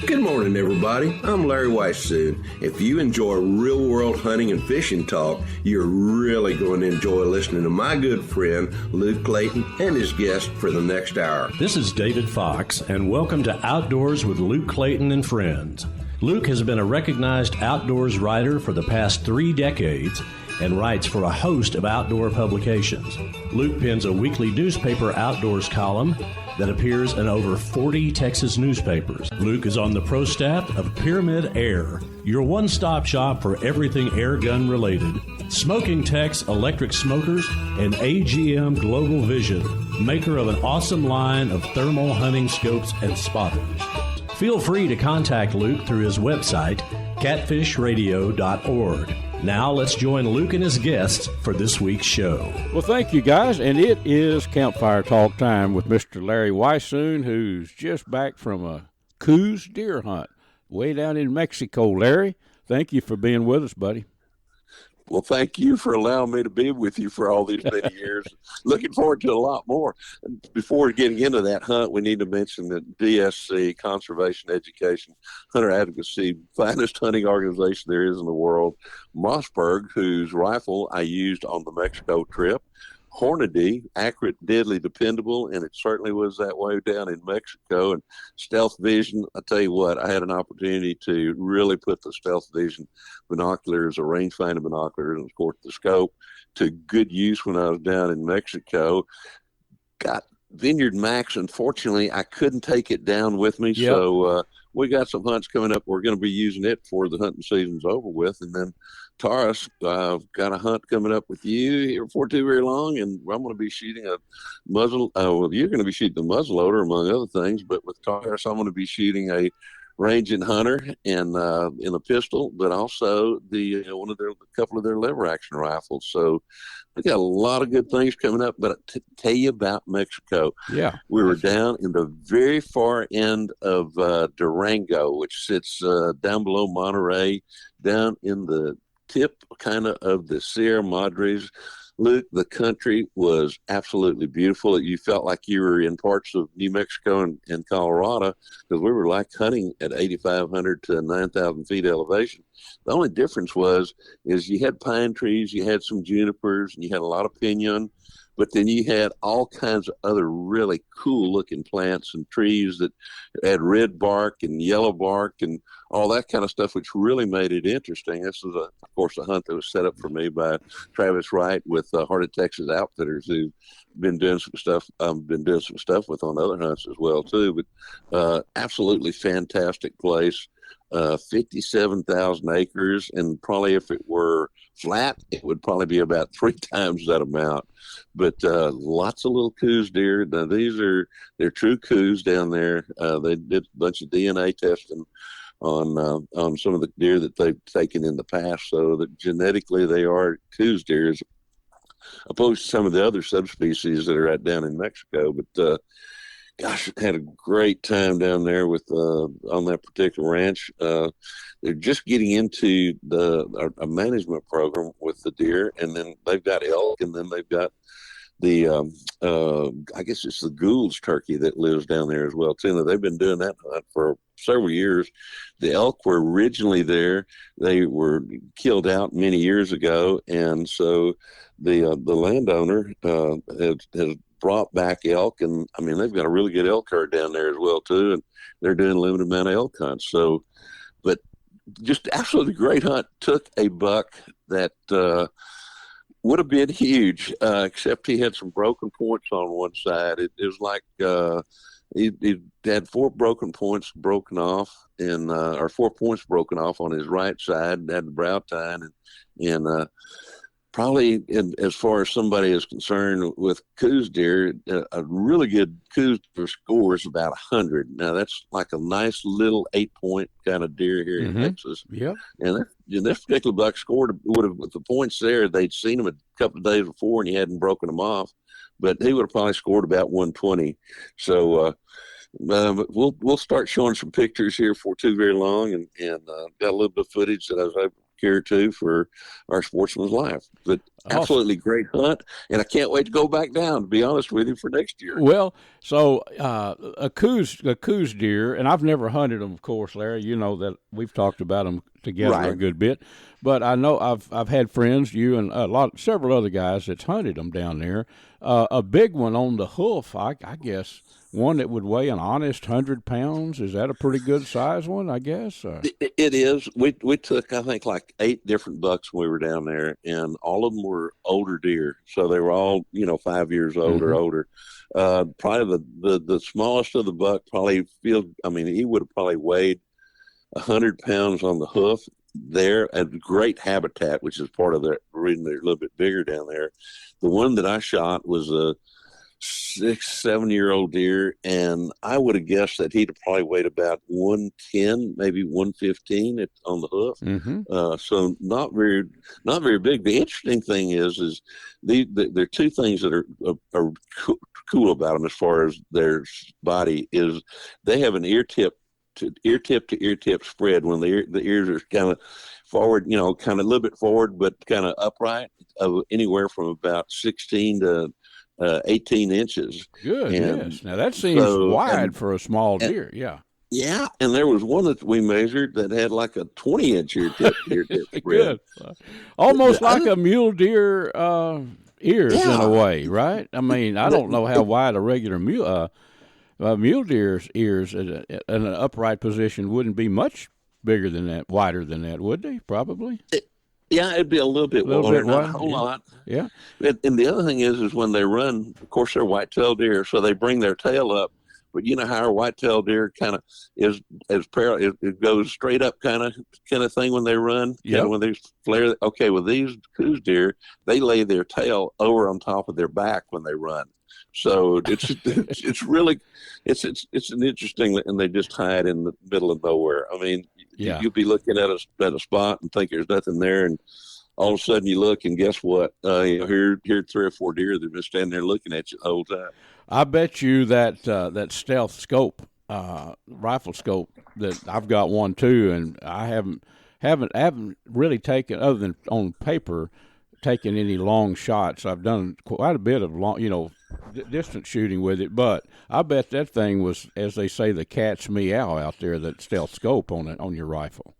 Good morning, everybody. I'm Larry Weissoon. If you enjoy real-world hunting and fishing talk, you're really going to enjoy listening to my good friend, Luke Clayton, and his guest for the next hour. This is David Fox, and welcome to Outdoors with Luke Clayton and Friends. Luke has been a recognized outdoors writer for the past 3 decades and writes for a host of outdoor publications. Luke pens a weekly newspaper outdoors column that appears in over 40 Texas newspapers. Luke is on the pro staff of Pyramyd Air, your one-stop shop for everything air gun related. Smokin Tex electric smokers and AGM Global Vision, maker of an awesome line of thermal hunting scopes and spotters. Feel free to contact Luke through his website, catfishradio.org. Now let's join Luke and his guests for this week's show. Well, thank you, guys, and it is Campfire Talk time with Mr. Larry Weissoon, who's just back from a Coues deer hunt way down in Mexico. Larry, thank you for being with us, buddy. Well, thank you for allowing me to be with you for all these many years. Looking forward to a lot more. Before getting into that hunt, we need to mention that DSC, Conservation Education, Hunter Advocacy, finest hunting organization there is in the world. Mossberg, whose rifle I used on the Mexico trip. Hornady, accurate, deadly, dependable, and it certainly was that way down in Mexico. And Stealth Vision, I tell you what, I had an opportunity to really put the Stealth Vision binoculars, or rangefinder binoculars, and of course the scope, to good use when I was down in Mexico. Got VINEYARDMAX. Unfortunately, I couldn't take it down with me, so we got some hunts coming up. We're going to be using it before the hunting season's over with, and then Taurus, got a hunt coming up with you here before too very long, and I'm going to be shooting a muzzle. Well, you're going to be shooting a muzzleloader, among other things, but with Taurus, I'm going to be shooting a ranging hunter and in a pistol, but also a couple of their lever action rifles. So we got a lot of good things coming up. But to tell you about Mexico, we were down in the very far end of Durango, which sits down below Monterey, down in the tip kind of the Sierra Madres. Luke, the country was absolutely beautiful. You felt like you were in parts of New Mexico and Colorado, because we were like hunting at 8,500 to 9,000 feet elevation. The only difference is you had pine trees, you had some junipers, and you had a lot of pinon, but then you had all kinds of other really cool looking plants and trees that had red bark and yellow bark and all that kind of stuff, which really made it interesting. This was, of course, a hunt that was set up for me by Travis Wright with Heart of Texas Outfitters, who've been doing some stuff with on other hunts as well, too. But absolutely fantastic place. 57,000 acres, and probably if it were flat, it would probably be about 3 times that amount. But lots of little Coues deer. Now they're true Coues down there. They did a bunch of DNA testing on some of the deer that they've taken in the past, so that genetically they are Coues deer, as opposed to some of the other subspecies that are down in Mexico. But gosh, I had a great time down there with on that particular ranch. They're just getting into a management program with the deer, and then they've got elk, and then they've got the I guess it's the Gould's turkey that lives down there as well too. Now, they've been doing that hunt for several years. The elk were originally there; they were killed out many years ago, and so the landowner has brought back elk, and I mean they've got a really good elk herd down there as well too, and they're doing a limited amount of elk hunts. So, but just absolutely great hunt. Took a buck that would have been huge, except he had some broken points on one side. It was like he had 4 broken points broken off, and or 4 points broken off on his right side. Had the brow tine, and probably, as far as somebody is concerned with Coues deer, a really good Coues deer score is about 100. Now, that's like a nice little 8-point kind of deer here in Texas. Yeah. And this particular buck scored, with the points there, they'd seen him a couple of days before and he hadn't broken them off, but he would have probably scored about 120. So, we'll start showing some pictures here for too very long, and got a little bit of footage that I was able to care or two for our sportsman's life. But absolutely great hunt, and I can't wait to go back down, to be honest with you, for next year. Well, so a Coues deer, and I've never hunted them, of course, Larry. You know that we've talked about them together a good bit. But I know I've had friends, you and several other guys that's hunted them down there. A big one on the hoof, I guess. One that would weigh an honest 100 pounds. Is that a pretty good size one, I guess? It is. We took, I think, like 8 different bucks when we were down there, and all of them were older deer. So they were all, 5 years old or older. Probably the smallest of the buck he would have probably weighed 100 pounds on the hoof. There, a great habitat, which is part of the reason they're a little bit bigger down there. The one that I shot was a 6-7-year-old deer, and I would have guessed that he'd have probably weighed about 110, maybe 115 on the hoof. So not very big. The interesting thing is there are two things that are cool about them as far as their body is. They have an ear tip to ear tip spread when the ears are kind of forward, kind of a little bit forward, but kind of upright, anywhere from about 16 to 18 inches. Good. Yes. Now that seems wide for a small deer. Yeah. Yeah. And there was one that we measured that had like a 20-inch ear tip spread. Good. Almost like a mule deer ears in a way, right? I mean, I don't know how wide a regular mule deer's ears in an upright position wouldn't be much bigger than that, wider than that, would they? Probably. It'd be a little bit wider, not a whole lot. Yeah. And the other thing is when they run, of course, they're white-tailed deer, so they bring their tail up. But you know how our white-tailed deer kind of is as parallel, it goes straight up kind of thing when they run. Yeah. When they flare. Okay, with these Coues deer, they lay their tail over on top of their back when they run. So it's really an interesting, and they just hide in the middle of nowhere. I mean, you'll be looking at a spot and think there's nothing there, and all of a sudden you look and guess what? Here 3 or 4 deer that have been standing there looking at you the whole time. I bet you that stealth scope, rifle scope, that I've got one too, and I haven't really taken, other than on paper, taken any long shots. I've done quite a bit of long, distance shooting with it, but I bet that thing was, as they say, the cat's meow out there, that stealth scope on your rifle.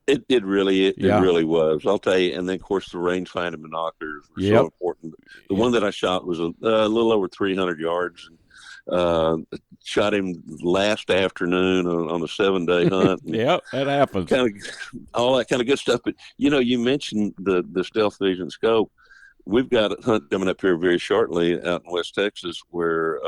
It really was. I'll tell you. And then, of course, the range finding binoculars were so important. The one that I shot was a little over 300 yards. Shot him last afternoon on a 7-day hunt. Yep, that happens. All that kind of good stuff. But, you mentioned the stealth vision scope. We've got a hunt coming up here very shortly out in West Texas where,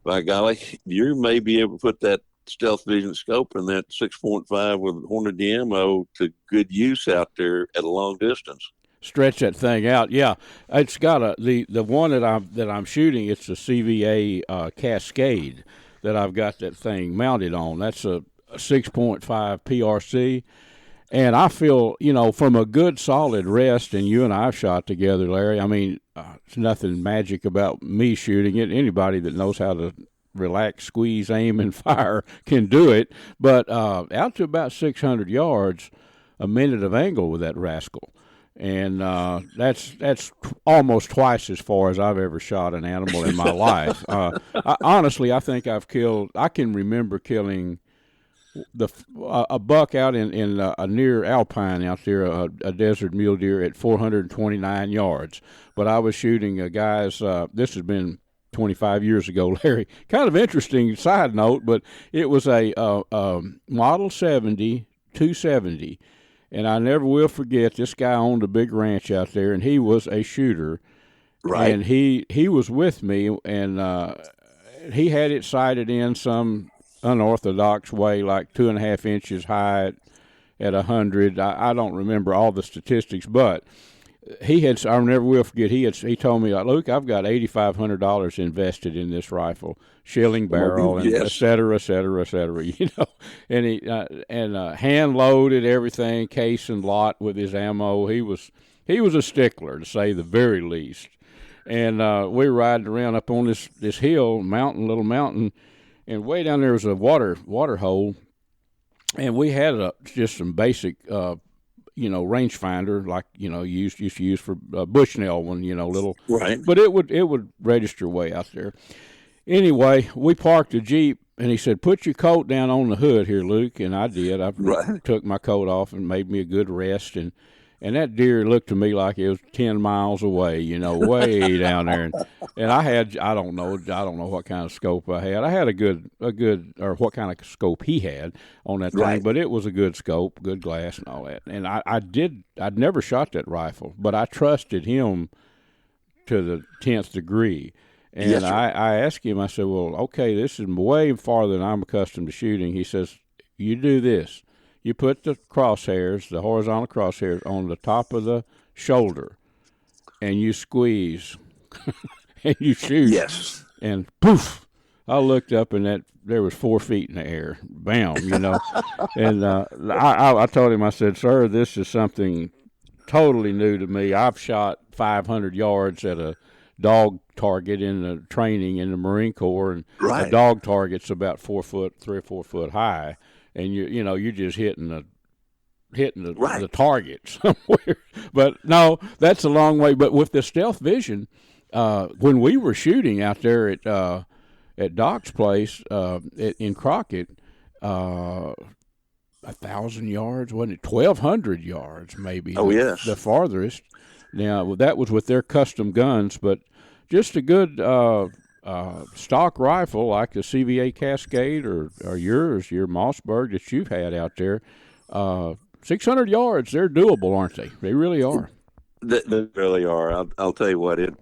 by golly, you may be able to put that stealth vision scope and that 6.5 with Hornady ammo to good use out there at a long distance. Stretch that thing out. Yeah, it's got the one that I'm shooting. It's a CVA Cascade that I've got that thing mounted on. That's a 6.5 PRC, and I feel from a good solid rest. And you and I have shot together, Larry. I mean, it's nothing magic about me shooting it. Anybody that knows how to relax, squeeze, aim, and fire can do it. But out to about 600 yards, a minute of angle with that rascal. And that's almost twice as far as I've ever shot an animal in my life. Honestly, I think I can remember killing a buck out in a near Alpine out there, a desert mule deer at 429 yards. But I was shooting a guy's, this has been 25 years ago, Larry. Kind of interesting side note, but it was a Model 70, 270. And I never will forget, this guy owned a big ranch out there, and he was a shooter. Right. And he was with me, and he had it sighted in some unorthodox way, like 2.5 inches high at 100. I don't remember all the statistics, but I'll never will forget, he told me, Luke, I've got $8,500 invested in this rifle, shilling barrel, and et cetera, and he hand loaded everything, case and lot with his ammo. He was a stickler, to say the very least. And we were riding around up on this hill, little mountain, and way down there was a water hole, and we had just some basic rangefinder like you used to use for Bushnell one, little. Right. But it would register way out there. Anyway, we parked the Jeep, and he said, "Put your coat down on the hood here, Luke." And I did. I took my coat off and made me a good rest. And that deer looked to me like it was 10 miles away, way down there. And I don't know what kind of scope I had. I had a good, or what kind of scope he had on that thing, but it was a good scope, good glass and all that. And I'd never shot that rifle, but I trusted him to the 10th degree. And yes, I asked him, I said, "Well, okay, this is way farther than I'm accustomed to shooting." He says, "You do this. You put the crosshairs, the horizontal crosshairs, on the top of the shoulder, and you squeeze, and you shoot." Yes. And poof! I looked up, and there was 4 feet in the air. Bam! And I told him, I said, "Sir, this is something totally new to me. I've shot 500 yards at a dog target in the training in the Marine Corps, and a dog target's about 3 or 4 foot high, and you're just hitting the target somewhere." But no, that's a long way. But with the stealth vision, when we were shooting out there at Doc's place in Crockett, 1,000 yards, wasn't it? 1,200 yards, maybe. Oh, yes, the farthest. Now that was with their custom guns, but just a good stock rifle like the CVA Cascade or your Mossberg that you've had out there. 600 yards, they're doable, aren't they? They really are. They really are. I'll tell you what. And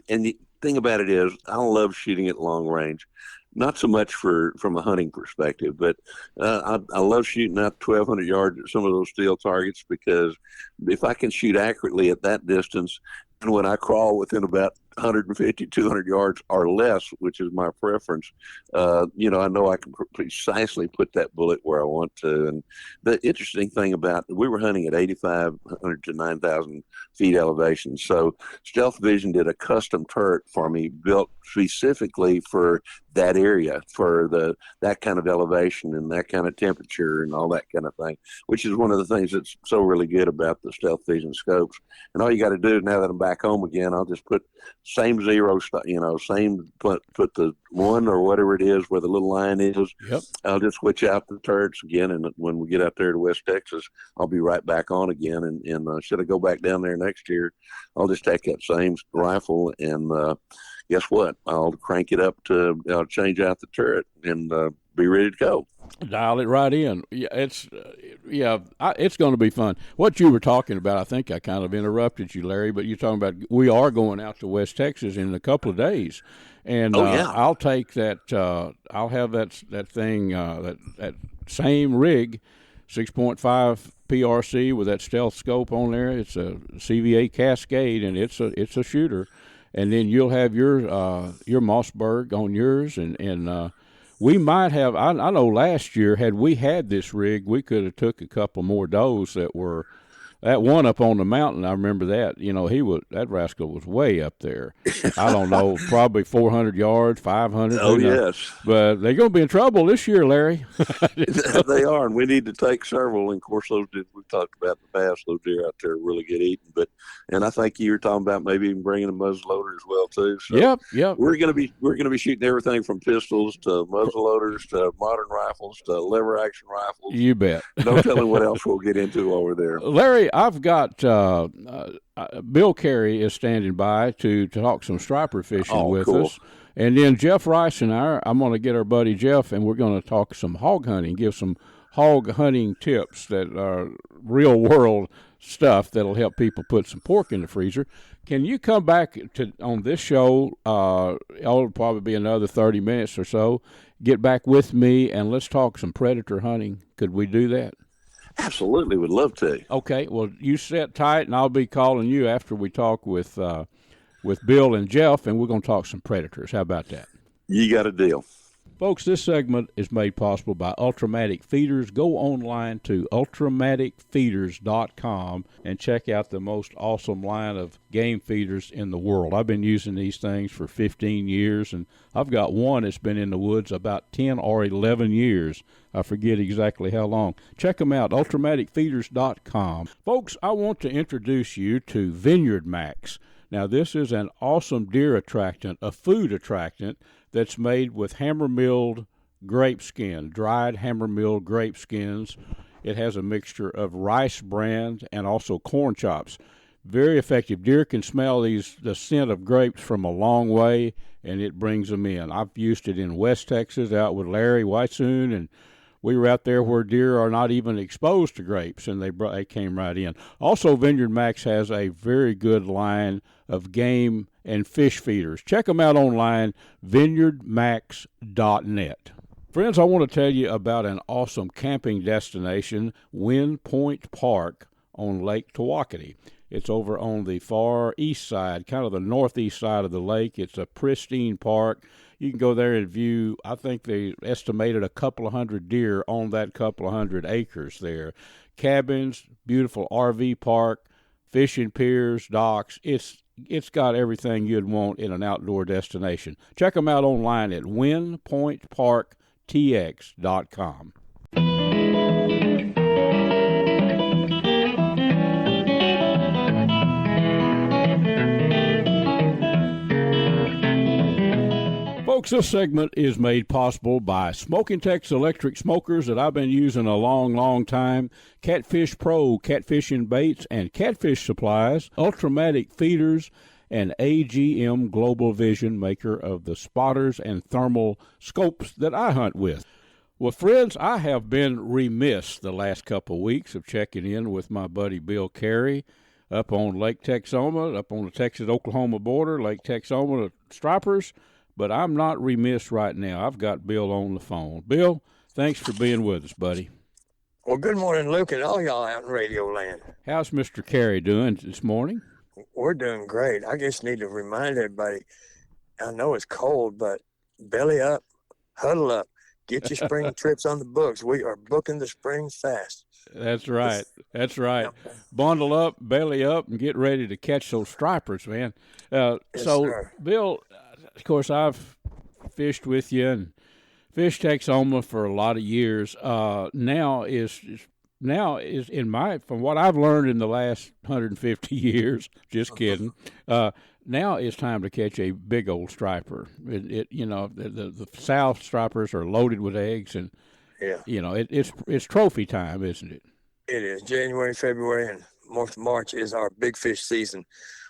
the thing about it is, I love shooting at long range. Not so much from a hunting perspective, but I love shooting out 1,200 yards at some of those steel targets, because if I can shoot accurately at that distance, and when I crawl within about 150, 200 yards or less, which is my preference, I know I can precisely put that bullet where I want to. And the interesting thing about, we were hunting at 8,500 to 9,000 feet elevation. So Stealth Vision did a custom turret for me, built specifically for that area, for that kind of elevation and that kind of temperature and all that kind of thing, which is one of the things that's so really good about the Stealth Vision scopes. And all you got to do, now that I'm back home again, I'll just put same zero, put the 1 or whatever it is where the little line is. Yep. I'll just switch out the turrets again, and when we get out there to West Texas, I'll be right back on again. And should I go back down there next year, I'll just take that same rifle and guess what? I'll crank it up I'll change out the turret and be ready to go. Dial it right in. Yeah, it's going to be fun. What you were talking about, I think I kind of interrupted you, Larry, but you're talking about we are going out to West Texas in a couple of days, and I'll take that. I'll have that thing, that same rig, 6.5 PRC with that stealth scope on there. It's a CVA Cascade, and it's a shooter, and then you'll have your Mossberg on yours, and we might have. I know last year, had we had this rig, we could have took a couple more does that were that one up on the mountain. I remember that. That rascal was way up there. I don't know, probably 400 yards, 500. Oh, yes. But they're going to be in trouble this year, Larry. They are, and we need to take several. And of course, those we've talked about in the past. Those deer out there are really good eating. And I think you were talking about maybe even bringing a muzzleloader as well too. So yep. We're going to be shooting everything from pistols to muzzleloaders to modern rifles to lever action rifles. You bet. No telling what else we'll get into over there, Larry. I've got Bill Carey is standing by to talk some striper fishing with us. And then Jeff Rice and I'm going to get our buddy Jeff, and we're going to talk some hog hunting, give some hog hunting tips that are real world stuff that'll help people put some pork in the freezer. Can you come back on this show? It'll probably be another 30 minutes or so. Get back with me, and let's talk some predator hunting. Could we do that? Absolutely, would love to. Okay, well, you sit tight, and I'll be calling you after we talk with Bill and Jeff, and we're going to talk some predators. How about that? You got a deal. Folks, this segment is made possible by Ultrimatic Feeders. Go online to ultrimaticfeeders.com and check out the most awesome line of game feeders in the world. I've been using these things for 15 years, and I've got one that's been in the woods about 10 or 11 years. I forget exactly how long. Check them out, ultrimaticfeeders.com. Folks, I want to introduce you to VINEYARDMAX. Now, this is an awesome deer attractant, a food attractant, that's made with hammer-milled grape skin, dried hammer-milled grape skins. It has a mixture of rice bran and also corn chops. Very effective. Deer can smell the scent of grapes from a long way, and it brings them in. I've used it in West Texas out with Larry Weissoon, and we were out there where deer are not even exposed to grapes, and they came right in. Also, VINEYARDMAX has a very good line of game and fish feeders. Check them out online, vineyardmax.net. Friends, I want to tell you about an awesome camping destination, Wind Point Park on Lake Tawakoni. It's over on the far east side, kind of the northeast side of the lake. It's a pristine park. You can go there and view, I think they estimated a couple of hundred deer on that couple of hundred acres there. Cabins, beautiful RV park, fishing piers, docks. It's got everything you'd want in an outdoor destination. Check them out online at windpointparktx.com. Folks, this segment is made possible by Smokin Tex electric smokers that I've been using a long, long time, CatfishPro, catfishing baits and catfish supplies, Ultrimatic Feeders, and AGM Global Vision, maker of the spotters and thermal scopes that I hunt with. Well, friends, I have been remiss the last couple of weeks of checking in with my buddy Bill Carey up on Lake Texoma, up on the Texas-Oklahoma border, Lake Texoma, the stripers. But I'm not remiss right now. I've got Bill on the phone. Bill, thanks for being with us, buddy. Well, good morning, Luke, and all y'all out in radio land. How's Mr. Carey doing this morning? We're doing great. I just need to remind everybody, I know it's cold, but belly up, huddle up, get your spring trips on the books. We are booking the spring fast. That's right. That's right. Bundle up, belly up, and get ready to catch those stripers, man. Yes, sir. Bill, of course, I've fished with you and fished Texoma for a lot of years. Now is in my, from what I've learned in the last 150 years, just kidding. Now it's time to catch a big old striper. The South stripers are loaded with eggs, and it's trophy time, isn't it? It is. January, February, and March is our big fish season.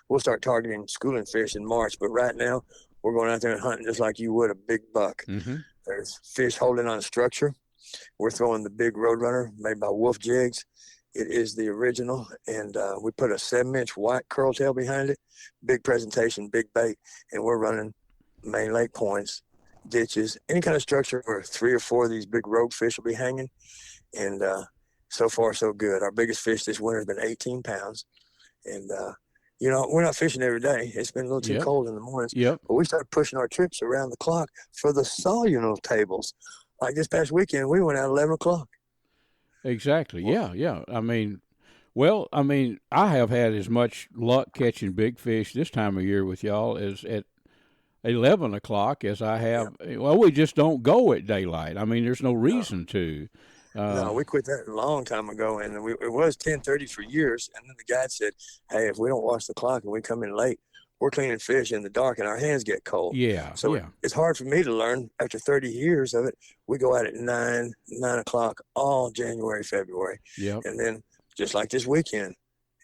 We'll start targeting schooling fish in March, but right now we're going out there and hunting just like you would a big buck. Mm-hmm. There's fish holding on a structure. We're throwing the big Roadrunner made by Wolf Jigs. It is the original, and we put a 7-inch white curl tail behind it, big presentation, big bait, and we're running main lake points, ditches, any kind of structure where 3 or 4 of these big rogue fish will be hanging, and so far so good. Our biggest fish this winter has been 18 pounds, and we're not fishing every day. It's been a little too cold in the mornings. Yep. But we started pushing our trips around the clock for the soluble tables. Like this past weekend, we went out at 11 o'clock. Exactly. Yeah. I have had as much luck catching big fish this time of year with y'all as at 11 o'clock as I have. Yeah. Well, we just don't go at daylight. I mean, there's no reason to. No, we quit that a long time ago, and it was 10:30 for years. And then the guy said, "Hey, if we don't watch the clock and we come in late, we're cleaning fish in the dark, and our hands get cold." Yeah. So it's hard for me to learn after 30 years of it. We go out at 9 o'clock all January, February. Yep. And then just like this weekend,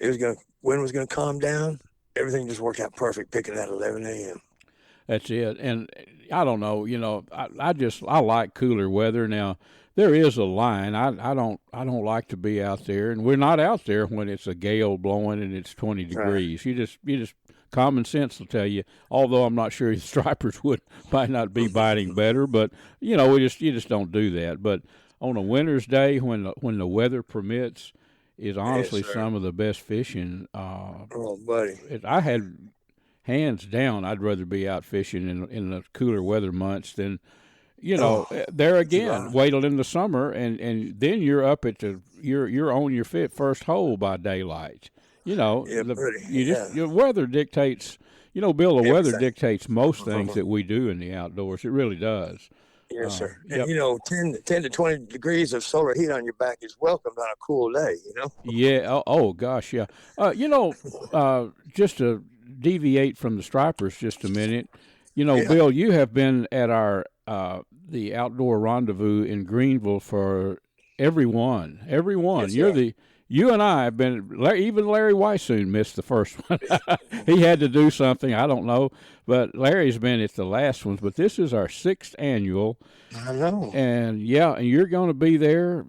wind was gonna calm down. Everything just worked out perfect, picking at 11 a.m. That's it. And I don't know, I like cooler weather. Now, there is a line. I don't like to be out there, and we're not out there when it's a gale blowing and it's 20 degrees. Right. You just common sense will tell you. Although I'm not sure the stripers might not be biting better, but you just don't do that. But on a winter's day when the weather permits, is honestly some of the best fishing. Oh, buddy! I had hands down. I'd rather be out fishing in the cooler weather months than there again, wait till in the summer, and then you're up at you're on your first hole by daylight. Your weather dictates. Bill, the weather dictates most things that we do in the outdoors. It really does. Yes, sir. And 10 to 20 degrees of solar heat on your back is welcome on a cool day. Yeah. Oh gosh, yeah. Just to deviate from the stripers just a minute. Bill, you have been at our the outdoor rendezvous in Greenville for everyone. Yes, you and I have been, even Larry Weissoon missed the first one. He had to do something, I don't know, but Larry's been at the last ones. But this is our 6th annual. I know. And you're going to be there.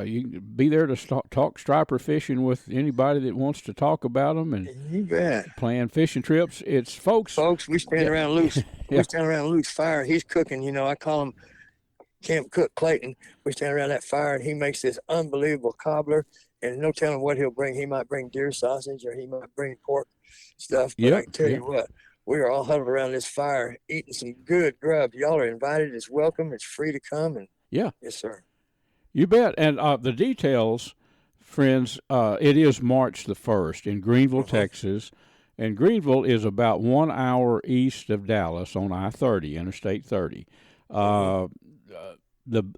You can be there to talk striper fishing with anybody that wants to talk about them, and you bet. Plan fishing trips. It's folks, we stand around loose. We stand around loose fire. He's cooking. I call him Camp Cook Clayton. We stand around that fire, and he makes this unbelievable cobbler. And no telling what he'll bring. He might bring deer sausage, or he might bring pork stuff. But I can tell you what, we are all huddled around this fire eating some good grub. Y'all are invited. It's welcome. It's free to come. And yes, sir. You bet. And the details, friends, it is March the 1st in Greenville, Texas. And Greenville is about 1 hour east of Dallas on I-30, Interstate 30. The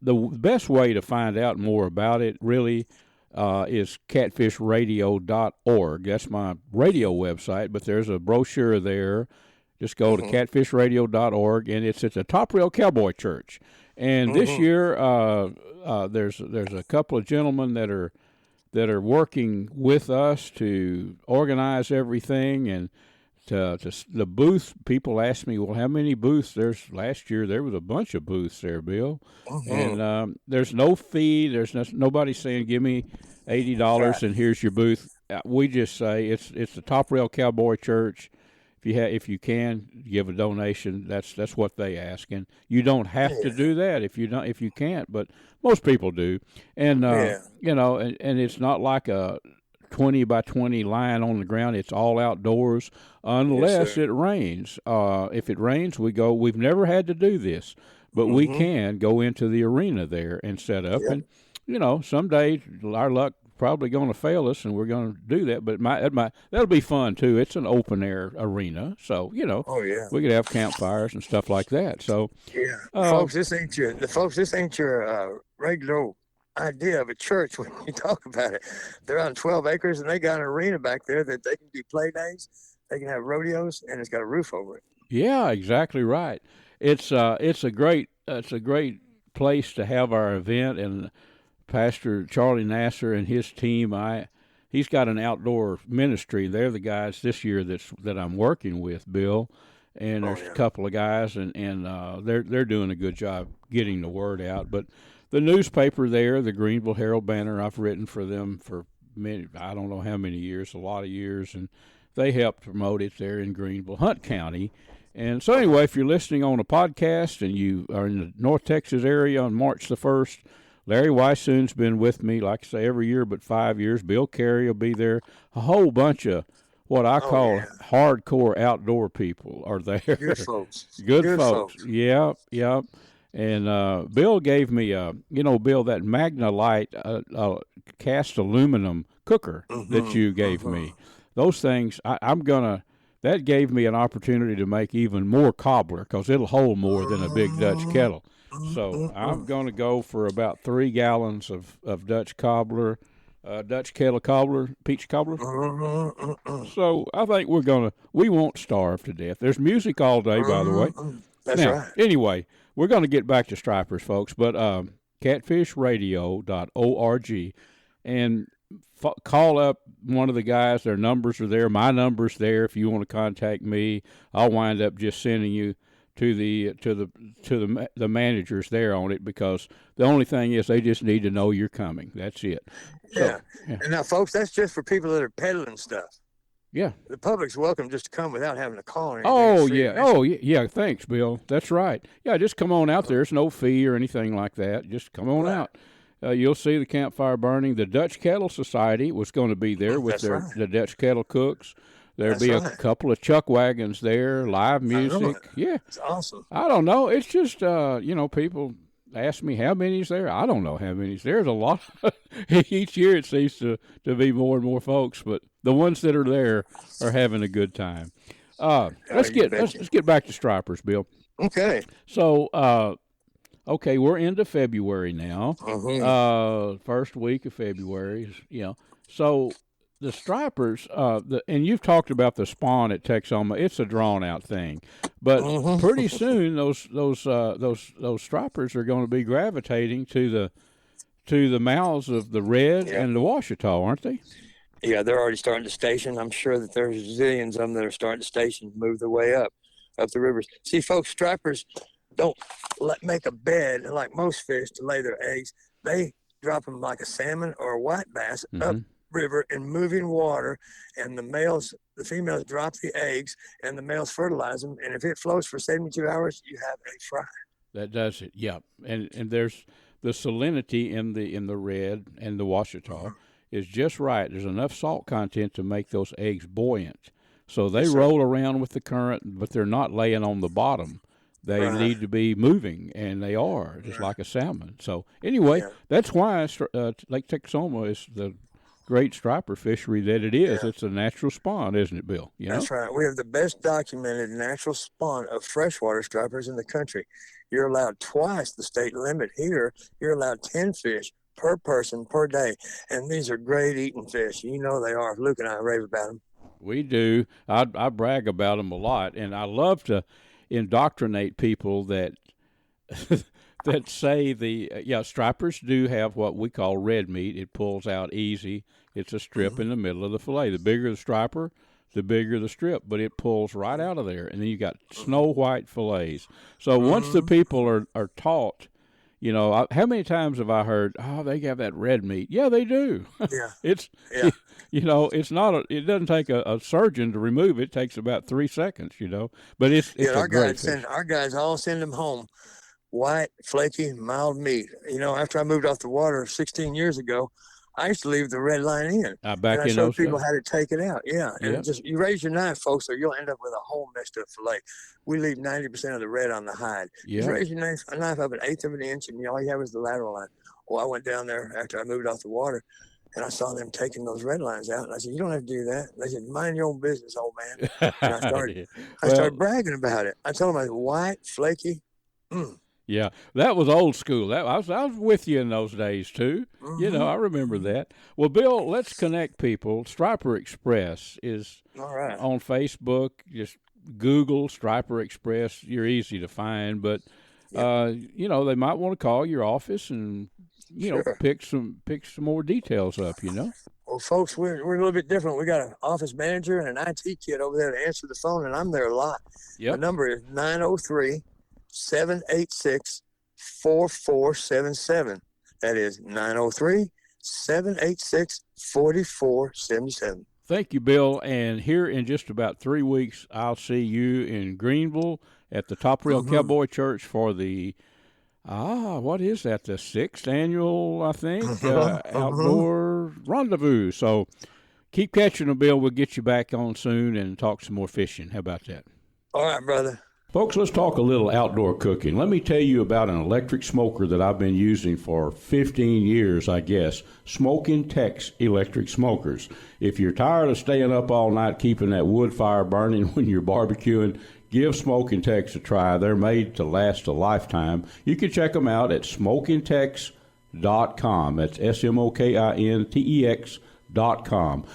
best way to find out more about it, really, is CatfishRadio.org. That's my radio website, but there's a brochure there. Just go to CatfishRadio.org, and it's at the Top Rail Cowboy Church. And this year, there's a couple of gentlemen that are working with us to organize everything. And to the booth, people ask me, well, how many booths? Last year there was a bunch of booths there, Bill. And there's no fee. There's nobody saying give me $80 and here's your booth. We just say it's the Top Rail Cowboy Church. If you can give a donation, that's what they ask, and you don't have to do that if you can't, but most people do. And and it's not like a 20 by 20 line on the ground. It's all outdoors unless it rains. If it rains, we've never had to do this, but we can go into the arena there and set up. And someday our luck probably going to fail us, and we're going to do that. But that'll be fun too. It's an open air arena, so we could have campfires and stuff like that. So folks, this ain't your regular idea of a church when you talk about it. They're on 12 acres, and they got an arena back there that they can do play days. They can have rodeos, and it's got a roof over it. Yeah, exactly right. It's a great place to have our event, and Pastor Charlie Nasser and his team, he's got an outdoor ministry. They're the guys this year that I'm working with, Bill, and there's a couple of guys, and they're doing a good job getting the word out. But the newspaper there, the Greenville Herald Banner, I've written for them for I don't know how many years, a lot of years, and they help promote it there in Greenville, Hunt County. And so anyway, if you're listening on a podcast and you are in the North Texas area on March the 1st, Larry Weissoon's been with me, like I say, every year but 5 years. Bill Carey will be there. A whole bunch of what I call hardcore outdoor people are there. Good folks. Good folks. Yeah. And Bill gave me, Bill, that Magna-Lite cast aluminum cooker that you gave me. Those things, that gave me an opportunity to make even more cobbler because it'll hold more than a big Dutch kettle. So I'm going to go for about 3 gallons of Dutch cobbler, Dutch kettle cobbler, peach cobbler. So I think we won't starve to death. There's music all day, by the way. That's right. Anyway, we're going to get back to stripers, folks, but catfishradio.org, and call up one of the guys. Their numbers are there. My number's there. If you want to contact me, I'll wind up just sending you to the managers there on it, because the only thing is they just need to know you're coming. That's it. So, And now, folks, that's just for people that are peddling stuff. Yeah. The public's welcome just to come without having to call or anything. Oh, yeah. Thanks, Bill. That's right. Yeah, just come on out there. There's no fee or anything like that. Just come on out. You'll see the campfire burning. The Dutch Kettle Society was going to be there with the Dutch kettle cooks. There'll be a couple of chuck wagons there, live music. Yeah. It's awesome. I don't know. It's just, people ask me how many's there. I don't know how many's there. There's a lot. Each year it seems to be more and more folks, but the ones that are there are having a good time. Let's get back to stripers, Bill. Okay. So, we're into February now. First week of February, So the stripers, and you've talked about the spawn at Texoma. It's a drawn out thing, but pretty soon those stripers are going to be gravitating to the mouths of the red and the Washita, aren't they? Yeah, they're already starting to station. I'm sure that there's zillions of them that are starting to station, move their way up the rivers. See, folks, stripers don't make a bed like most fish to lay their eggs. They drop them like a salmon or a white bass up river in moving water, and the females drop the eggs, and the males fertilize them. And if it floats for 72 hours, you have a fry. That does it, yeah. And there's the salinity in the red and the Washita is just right. There's enough salt content to make those eggs buoyant. So they roll around with the current, but they're not laying on the bottom. They need to be moving, and they are, just like a salmon. So anyway, that's why Lake Texoma is the great striper fishery that it is. It's a natural spawn, isn't it, Bill? That's right. We have the best documented natural spawn of freshwater stripers in the country. You're allowed twice the state limit here. You're allowed 10 fish per person per day, and these are great eating fish. You know they are. Luke and I rave about them. We do. I brag about them a lot, and I love to indoctrinate people that that say stripers do have what we call red meat. It pulls out easy. It's a strip in the middle of the fillet. The bigger the striper, the bigger the strip, but it pulls right out of there. And then you got snow white fillets. So once the people are taught, how many times have I heard, they have that red meat? Yeah, they do. Yeah. It's not it doesn't take a surgeon to remove it. It takes about 3 seconds, but it's a great fish. Our guys all send them home white, flaky, mild meat. After I moved off the water 16 years ago, I used to leave the red line in. I showed people how to take it out. Yeah. And just you raise your knife, folks, or you'll end up with a whole messed up fillet. We leave 90% of the red on the hide. Yeah. Just raise your knife up an eighth of an inch, and all you have is the lateral line. Well, I went down there after I moved off the water, and I saw them taking those red lines out. And I said, you don't have to do that. They said, mind your own business, old man. And I started bragging about it. I told them I was white, flaky. Yeah, that was old school. I was with you in those days, too. I remember that. Well, Bill, let's connect people. Striper Express is on Facebook. Just Google Striper Express. You're easy to find. But, they might want to call your office and, pick some more details up, Well, folks, we're a little bit different. We got an office manager and an IT kid over there to answer the phone, and I'm there a lot. Yep. The number is 903-786-4477. That is 903-786-4477. Thank you, Bill. And here in just about 3 weeks, I'll see you in Greenville at the Top Rail Cowboy Church for the, what is that? The 6th annual, I think, outdoor rendezvous. So keep catching them, Bill. We'll get you back on soon and talk some more fishing. How about that? All right, brother. Folks, let's talk a little outdoor cooking. Let me tell you about an electric smoker that I've been using for 15 years, I guess. Smokin Tex electric smokers. If you're tired of staying up all night keeping that wood fire burning when you're barbecuing, give Smokin Tex a try. They're made to last a lifetime. You can check them out at SmokinTex.com. That's SMOKINTEX.com.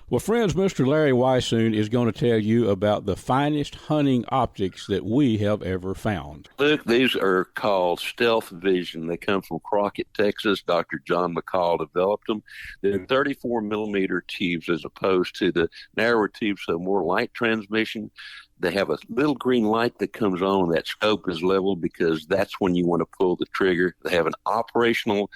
Well, friends, Mr. Larry Weissoon is going to tell you about the finest hunting optics that we have ever found. Look, these are called Stealth Vision. They come from Crockett, Texas. Dr. John McCall developed them. They're 34-millimeter tubes as opposed to the narrower tubes, so more light transmission. They have a little green light that comes on. That scope is level because that's when you want to pull the trigger. They have an optional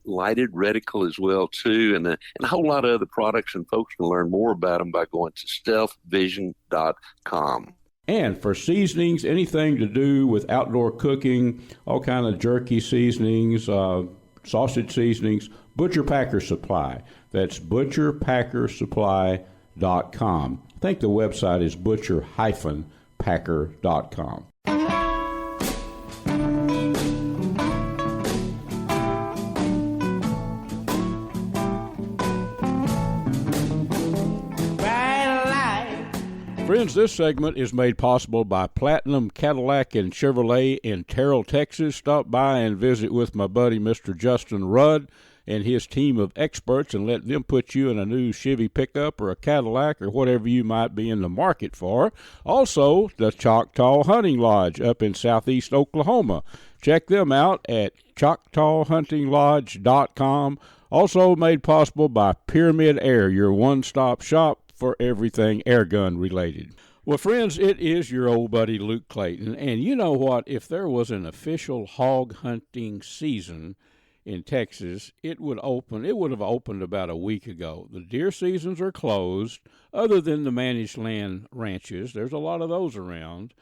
lighted reticle as well, too, and a whole lot of other products, and folks can learn more about them by going to stealthvision.com. And for seasonings, anything to do with outdoor cooking, all kind of jerky seasonings, sausage seasonings, Butcher Packer Supply. That's butcherpackersupply.com. I think the website is butcher-packer.com. Friends, this segment is made possible by Platinum Cadillac and Chevrolet in Terrell, Texas. Stop by and visit with my buddy, Mr. Justin Rudd, and his team of experts, and let them put you in a new Chevy pickup or a Cadillac or whatever you might be in the market for. Also, the Choctaw Hunting Lodge up in southeast Oklahoma. Check them out at ChoctawHuntingLodge.com. Also made possible by Pyramyd Air, your one-stop shop for everything airgun related. Well, friends, it is your old buddy Luke Clayton, and you know what? If there was an official hog hunting season in Texas, it would have opened about a week ago. The deer seasons are closed, other than the managed land ranches. There's a lot of those around,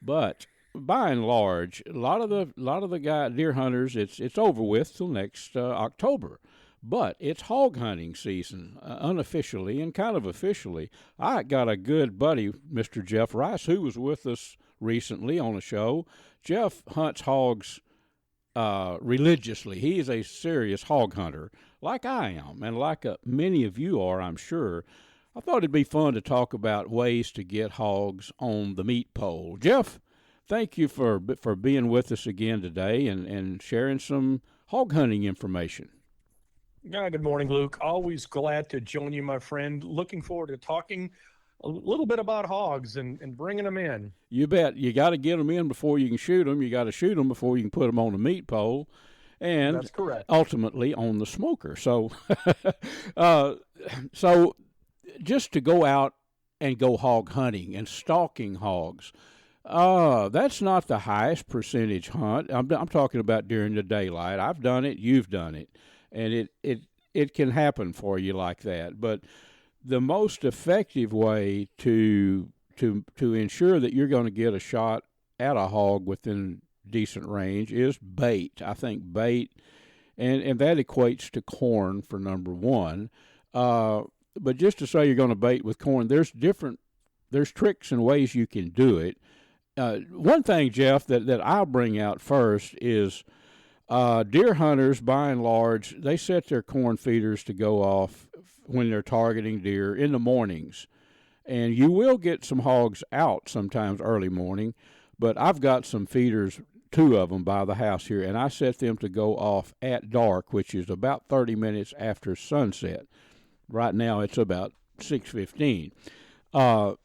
but by and large, a lot of the deer hunters, it's over with till next October. But it's hog hunting season, unofficially and kind of officially. I got a good buddy, Mr. Jeff Rice, who was with us recently on a show. Jeff hunts hogs religiously. He is a serious hog hunter, like I am, and like many of you are, I'm sure. I thought it'd be fun to talk about ways to get hogs on the meat pole. Jeff, thank you for being with us again today and sharing some hog hunting information. Yeah, good morning, Luke. Always glad to join you, my friend. Looking forward to talking a little bit about hogs and bringing them in. You bet. You got to get them in before you can shoot them. You got to shoot them before you can put them on the meat pole, and that's correct. Ultimately on the smoker. So, so just to go out and go hog hunting and stalking hogs, that's not the highest percentage hunt. I'm talking about during the daylight. I've done it. You've done it. And it can happen for you like that. But the most effective way to ensure that you're going to get a shot at a hog within decent range is bait. I think bait, and that equates to corn for number one. But just to say you're going to bait with corn, there's tricks and ways you can do it. One thing, Jeff, that I'll bring out first is deer hunters, by and large, they set their corn feeders to go off when they're targeting deer in the mornings. And you will get some hogs out sometimes early morning, but I've got some feeders, 2 of them by the house here, and I set them to go off at dark, which is about 30 minutes after sunset. Right now it's about 6:15. The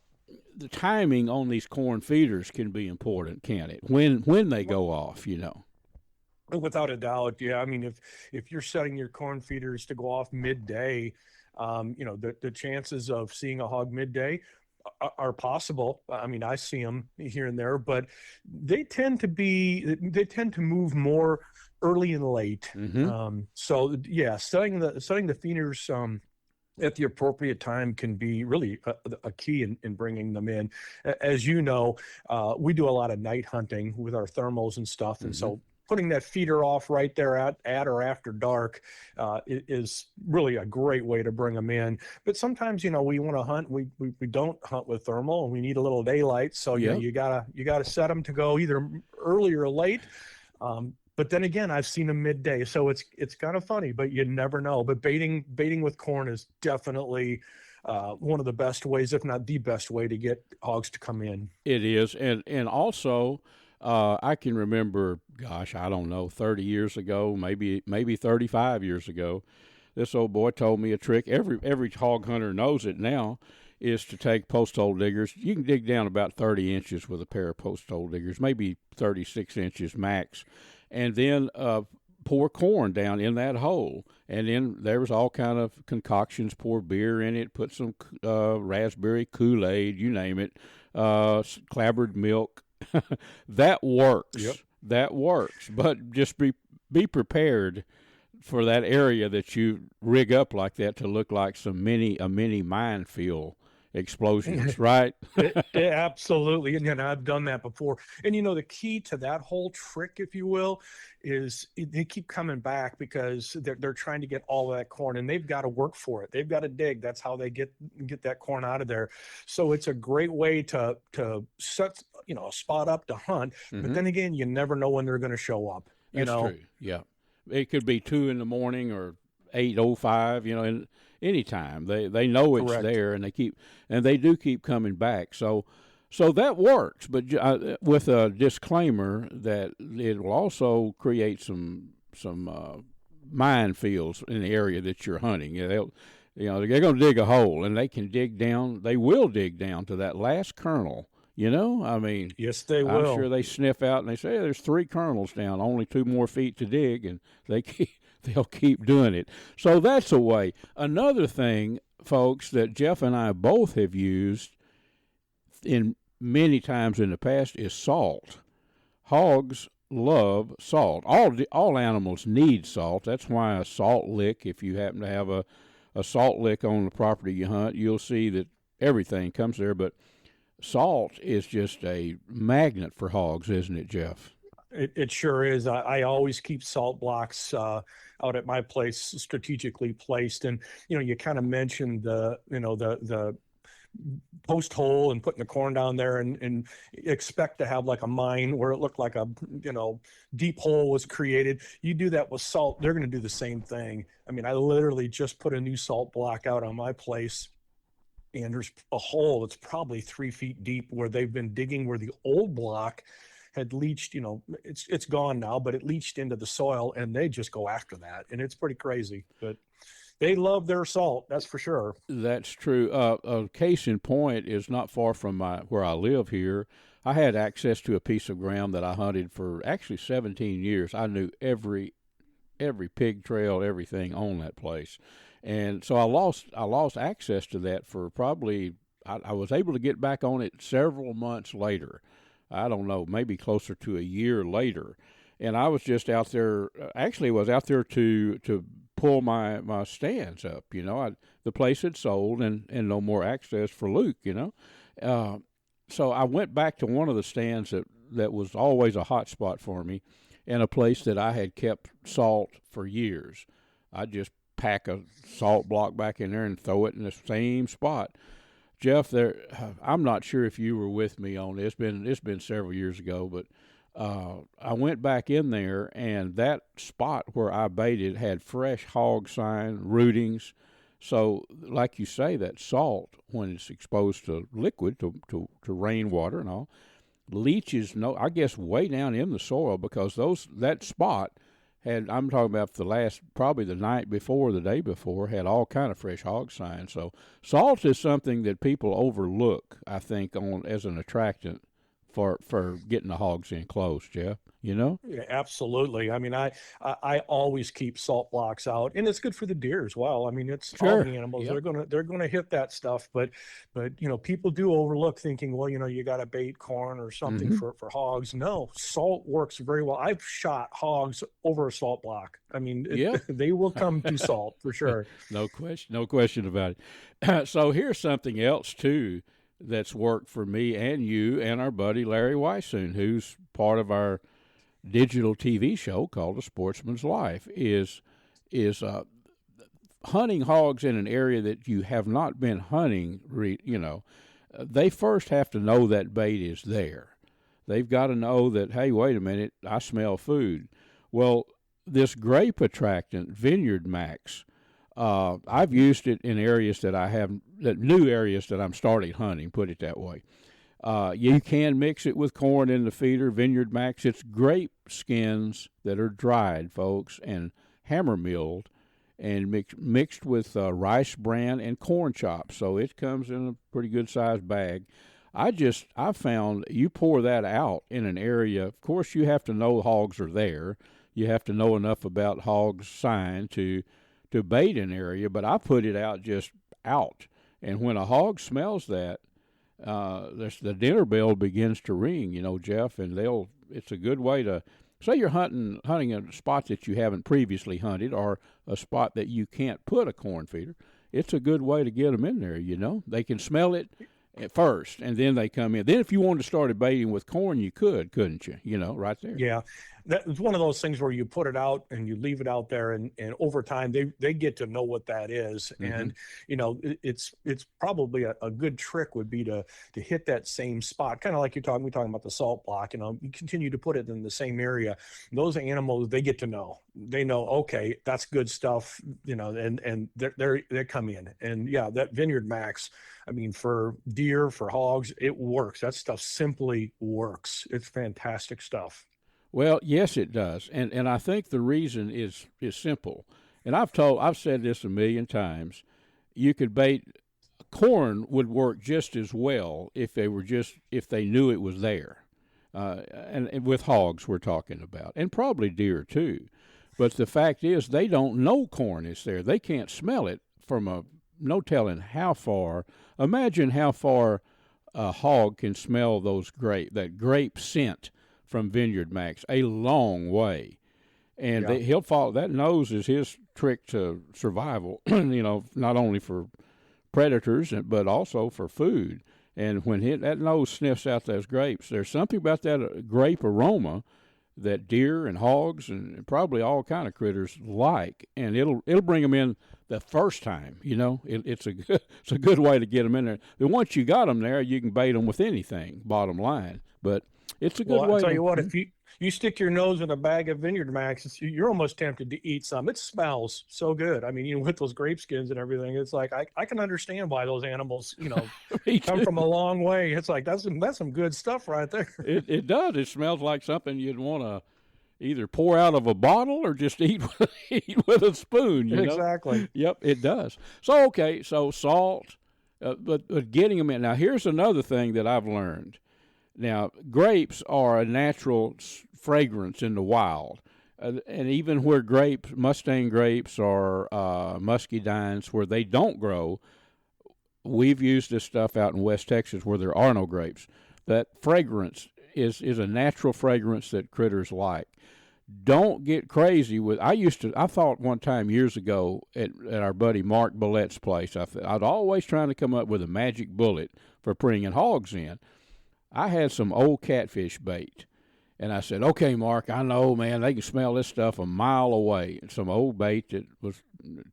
timing on these corn feeders can be important, can't it? When they go off, you know. Without a doubt, yeah. I mean, if you're setting your corn feeders to go off midday, the chances of seeing a hog midday are possible. I mean, I see them here and there, but they tend to move more early and late. Mm-hmm. So yeah, setting the feeders at the appropriate time can be really a key in bringing them in. As you know, we do a lot of night hunting with our thermals and stuff, and so putting that feeder off right there at or after dark is really a great way to bring them in. But sometimes, we want to hunt. We don't hunt with thermal, and we need a little daylight. So you gotta set them to go either early or late. But then again, I've seen them midday, so it's kind of funny, but you never know. But baiting with corn is definitely one of the best ways, if not the best way, to get hogs to come in. It is, and also. I can remember, gosh, I don't know, 30 years ago, maybe 35 years ago, this old boy told me a trick. Every hog hunter knows it now, is to take post hole diggers. You can dig down about 30 inches with a pair of post hole diggers, maybe 36 inches max, and then pour corn down in that hole. And then there was all kind of concoctions, pour beer in it, put some raspberry Kool-Aid, you name it, clabbered milk. That works. Yep. That works. But just be prepared for that area that you rig up like that to look like a mini minefield explosions, right? Absolutely. And I've done that before. And, the key to that whole trick, if you will, is they keep coming back because they're trying to get all of that corn, and they've got to work for it. They've got to dig. That's how they get that corn out of there. So it's a great way to set, a spot up to hunt. Mm-hmm. But then again, you never know when they're going to show up. That's true. Yeah. It could be 2 a.m. or 8:05, and anytime they know it's Correct. there, and they do keep coming back. So that works, but with a disclaimer that it will also create some minefields in the area that you're hunting. They're going to dig a hole, and they can dig down. They will dig down to that last kernel. Yes, they will. I'm sure they sniff out and they say, there's 3 kernels down, only 2 more feet to dig, and they'll keep doing it. So that's a way. Another thing, folks, that Jeff and I both have used in many times in the past is salt. Hogs love salt. All animals need salt. That's why a salt lick, if you happen to have a salt lick on the property you hunt, you'll see that everything comes there, but salt is just a magnet for hogs, isn't it, Jeff? It sure is. I always keep salt blocks out at my place strategically placed. And, you kind of mentioned the post hole and putting the corn down there and expect to have like a mine where it looked like a, deep hole was created. You do that with salt, they're going to do the same thing. I literally just put a new salt block out on my place, and there's a hole that's probably 3 feet deep where they've been digging where the old block had leached, it's gone now, but it leached into the soil, and they just go after that. And it's pretty crazy, but they love their salt. That's for sure. That's true. A case in point is not far from where I live here. I had access to a piece of ground that I hunted for actually 17 years. I knew every pig trail, everything on that place. And so I lost access to that for probably, I was able to get back on it several months later. I don't know, maybe closer to a year later. And I was just out there, actually was out there to pull my stands up, the place had sold and no more access for Luke, So I went back to one of the stands that was always a hot spot for me, and a place that I had kept salt for years. I just pack a salt block back in there and throw it in the same spot. Jeff, I'm not sure if you were with me on this. It's been several years ago, but I went back in there, and that spot where I baited had fresh hog sign, rootings. So, like you say, that salt, when it's exposed to liquid, to rainwater and all, leaches, I guess, way down in the soil, because that spot had, I'm talking about probably the night before, the day before, had all kind of fresh hog sign. So salt is something that people overlook, I think, as an attractant for getting the hogs in close, Jeff. Yeah, absolutely. I always keep salt blocks out, and it's good for the deer as well. It's sure. All the animals. Yep. They're gonna hit that stuff, but people do overlook, thinking, well, you got to bait corn or something Mm-hmm. for hogs. No, salt works very well. I've shot hogs over a salt block. They will come to salt for sure. No question about it. So here's something else too that's worked for me and you and our buddy Larry Weissoon, who's part of our digital TV show called A Sportsman's Life, is hunting hogs in an area that you have not been hunting. They first have to know that bait is there. They've got to know that, hey, wait a minute, I smell food. Well, this grape attractant, VINEYARDMAX, I've used it in areas new areas that I'm starting hunting, put it that way. You can mix it with corn in the feeder, VINEYARDMAX. It's grape skins that are dried, folks, and hammer milled and mixed with rice bran and corn chops. So it comes in a pretty good sized bag. I found you pour that out in an area. Of course, you have to know hogs are there. You have to know enough about hogs' sign to bait an area, but I put it out. And when a hog smells that, the dinner bell begins to ring, Jeff, and it's a good way to, say you're hunting a spot that you haven't previously hunted, or a spot that you can't put a corn feeder. it's a good way to get them in there, you know. They can smell it at first, and then they come in. Then if you wanted to start baiting with corn, you could, couldn't you? You know, right there. Yeah, that's one of those things where you put it out and you leave it out there, and over time they get to know what that is. And you know, it's probably a good trick would be to hit that same spot, kind of like we're talking about the salt block. You know, you continue to put it in the same area. Those animals, they get to know. They know, okay, that's good stuff. You know, and they come in. And yeah, that VINEYARDMAX, I mean, for deer, for hogs, it works. That stuff simply works. It's fantastic stuff. Well, yes, it does, and I think the reason is simple. And I've said this a million times. You could bait corn would work just as well if they knew it was there, and with hogs we're talking about, and probably deer too. But the fact is, they don't know corn is there. They can't smell it from no telling how far. Imagine how far a hog can smell that grape scent from VINEYARDMAX, a long way. And he'll follow. That nose is his trick to survival, you know, not only for predators, but also for food. And when that nose sniffs out those grapes, there's something about that grape aroma that deer and hogs and probably all kind of critters like, and it'll bring them in the first time. You know, it's a good way to get them in there. And once you got them there, you can bait them with anything. Bottom line, but it's a good way. I'll tell you what, if you stick your nose in a bag of VINEYARDMAX, you're almost tempted to eat some. It smells so good. I mean, you know, with those grape skins and everything, it's like I can understand why those animals, you know, come from a long way. It's like that's some good stuff right there. It does. It smells like something you'd want to either pour out of a bottle or just eat with a spoon. You know? Exactly. Yep, it does. So okay, so salt, but getting them in. Now here's another thing that I've learned. Now, grapes are a natural fragrance in the wild, and even where Mustang grapes or muscadines, where they don't grow, we've used this stuff out in West Texas where there are no grapes. That fragrance is a natural fragrance that critters like. Don't get crazy with. I thought one time years ago at our buddy Mark Bullett's place, I'd always trying to come up with a magic bullet for bringing hogs in. I had some old catfish bait, and I said, okay, Mark, I know, man, they can smell this stuff a mile away. And some old bait that was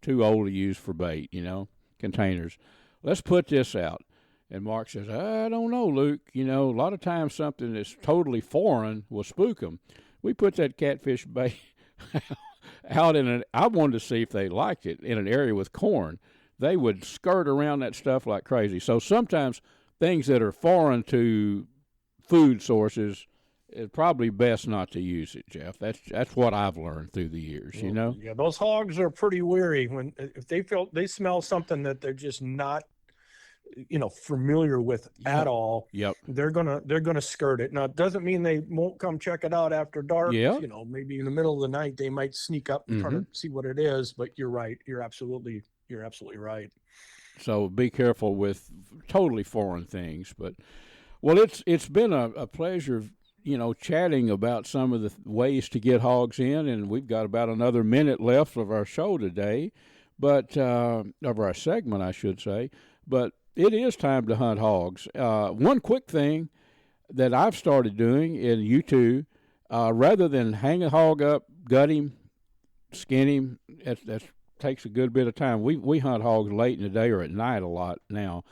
too old to use for bait, you know, containers. Let's put this out. And Mark says, I don't know, Luke. You know, a lot of times something that's totally foreign will spook them. We put that catfish bait out I wanted to see if they liked it in an area with corn. They would skirt around that stuff like crazy. So sometimes things that are foreign to food sources, it's probably best not to use it, Jeff. That's what I've learned through the years, you know? Yeah, those hogs are pretty weary if they smell something that they're just not, you know, familiar with at all. Yep. They're gonna skirt it. Now, it doesn't mean they won't come check it out after dark. Yeah. You know, maybe in the middle of the night they might sneak up and try to see what it is. But you're right. You're absolutely right. So be careful with totally foreign things. But well, it's been a pleasure, you know, chatting about some of the ways to get hogs in, and we've got about another minute left of our show today, but of our segment, I should say. But it is time to hunt hogs. One quick thing that I've started doing, and you too, rather than hang a hog up, gut him, skin him, that takes a good bit of time. We hunt hogs late in the day or at night a lot now.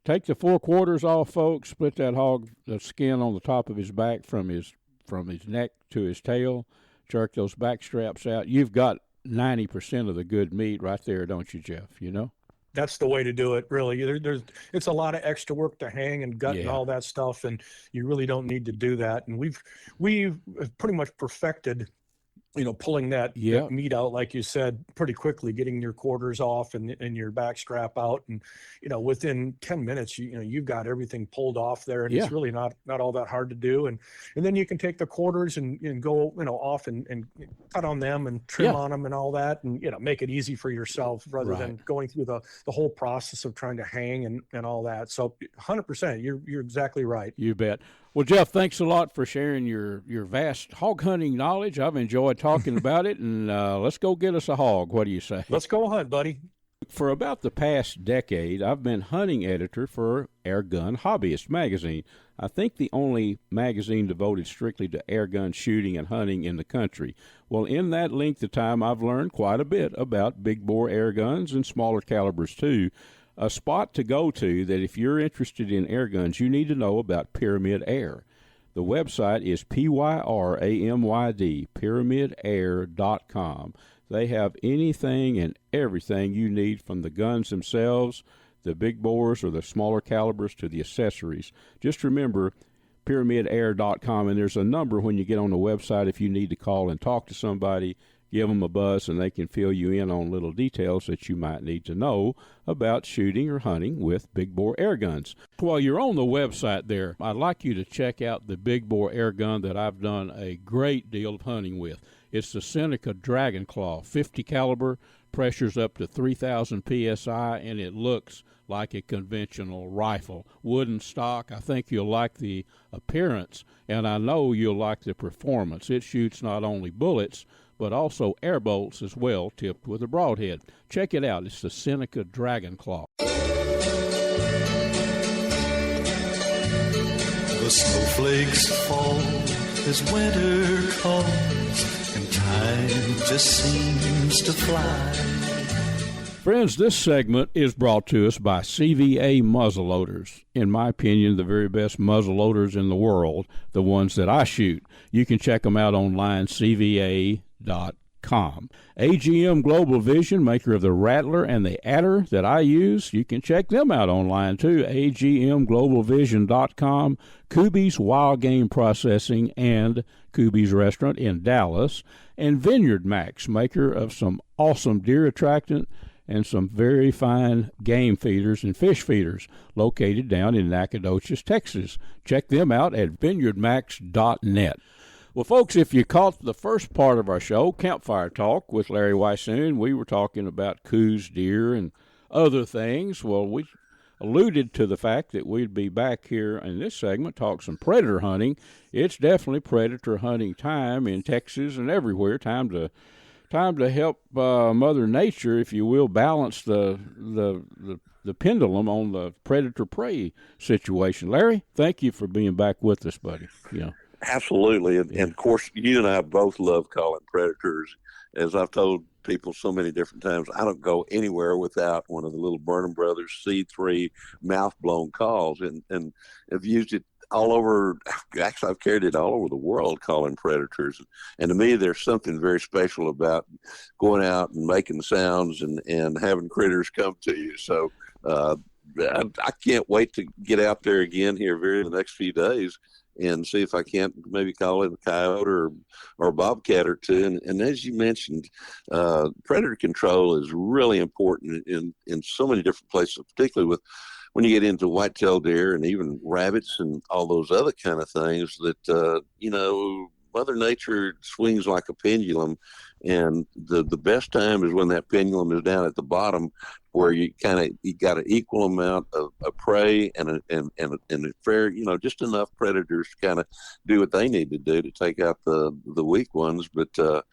Take the 4/4 off, folks. Split that hog, the skin on the top of his back from his neck to his tail. Jerk those back straps out. You've got 90% of the good meat right there, don't you, Jeff? You know? That's the way to do it, really. It's a lot of extra work to hang and gut and all that stuff, and you really don't need to do that. And we've pretty much perfected, you know, pulling that meat out, like you said, pretty quickly, getting your quarters off and your back strap out, and you know, within 10 minutes, you've got everything pulled off there, and it's really not all that hard to do. And then you can take the quarters and go, you know, off and cut on them and trim on them and all that, and you know, make it easy for yourself rather than going through the whole process of trying to hang and all that. So 100%, you're exactly right. You bet. Well, Jeff, thanks a lot for sharing your vast hog hunting knowledge. I've enjoyed talking about it, and let's go get us a hog. What do you say? Let's go hunt, buddy. For about the past decade, I've been hunting editor for Airgun Hobbyist magazine. I think the only magazine devoted strictly to airgun shooting and hunting in the country. Well, in that length of time, I've learned quite a bit about big bore air guns and smaller calibers too. A spot to go to that if you're interested in air guns, you need to know about Pyramyd Air. The website is PYRAMYD, PyramydAir.com. They have anything and everything you need, from the guns themselves, the big bores or the smaller calibers, to the accessories. Just remember PyramydAir.com, and there's a number when you get on the website if you need to call and talk to somebody. Give them a buzz, and they can fill you in on little details that you might need to know about shooting or hunting with big bore air guns. While you're on the website there, I'd like you to check out the big bore air gun that I've done a great deal of hunting with. It's the Seneca Dragon Claw, 50 caliber, pressures up to 3,000 psi, and it looks like a conventional rifle. Wooden stock. I think you'll like the appearance, and I know you'll like the performance. It shoots not only bullets, but also air bolts as well, tipped with a broadhead. Check it out. It's the Seneca Dragon Claw. The snowflakes fall as winter calls, and time just seems to fly. Friends, this segment is brought to us by CVA Muzzleloaders. In my opinion, the very best muzzleloaders in the world, the ones that I shoot. You can check them out online, CVA.com. AGM Global Vision, maker of the Rattler and the Adder that I use, you can check them out online too, agmglobalvision.com. Kuby's Wild Game Processing and Kuby's Restaurant in Dallas, and VINEYARDMAX, maker of some awesome deer attractant and some very fine game feeders and fish feeders, located down in Nacogdoches, Texas. Check them out at vineyardmax.net. Well, folks, if you caught the first part of our show, Campfire Talk with Larry Weissoon, we were talking about Coues deer and other things. Well, we alluded to the fact that we'd be back here in this segment, talk some predator hunting. It's definitely predator hunting time in Texas and everywhere. Time to help Mother Nature, if you will, balance the pendulum on the predator-prey situation. Larry, thank you for being back with us, buddy. Absolutely. And of course, you and I both love calling predators. As I've told people so many different times, I don't go anywhere without one of the little Burnham Brothers C3 mouth-blown calls, and have used it all over. Actually, I've carried it all over the world calling predators. And to me, there's something very special about going out and making sounds and having critters come to you. So I can't wait to get out there again here in the next few days and see if I can't maybe call it a coyote or a bobcat or two. And as you mentioned, predator control is really important in so many different places, particularly when you get into white-tailed deer and even rabbits and all those other kind of things that, Mother Nature swings like a pendulum. And the best time is when that pendulum is down at the bottom, where you got an equal amount of prey and a fair, just enough predators to kind of do what they need to do to take out the weak ones. But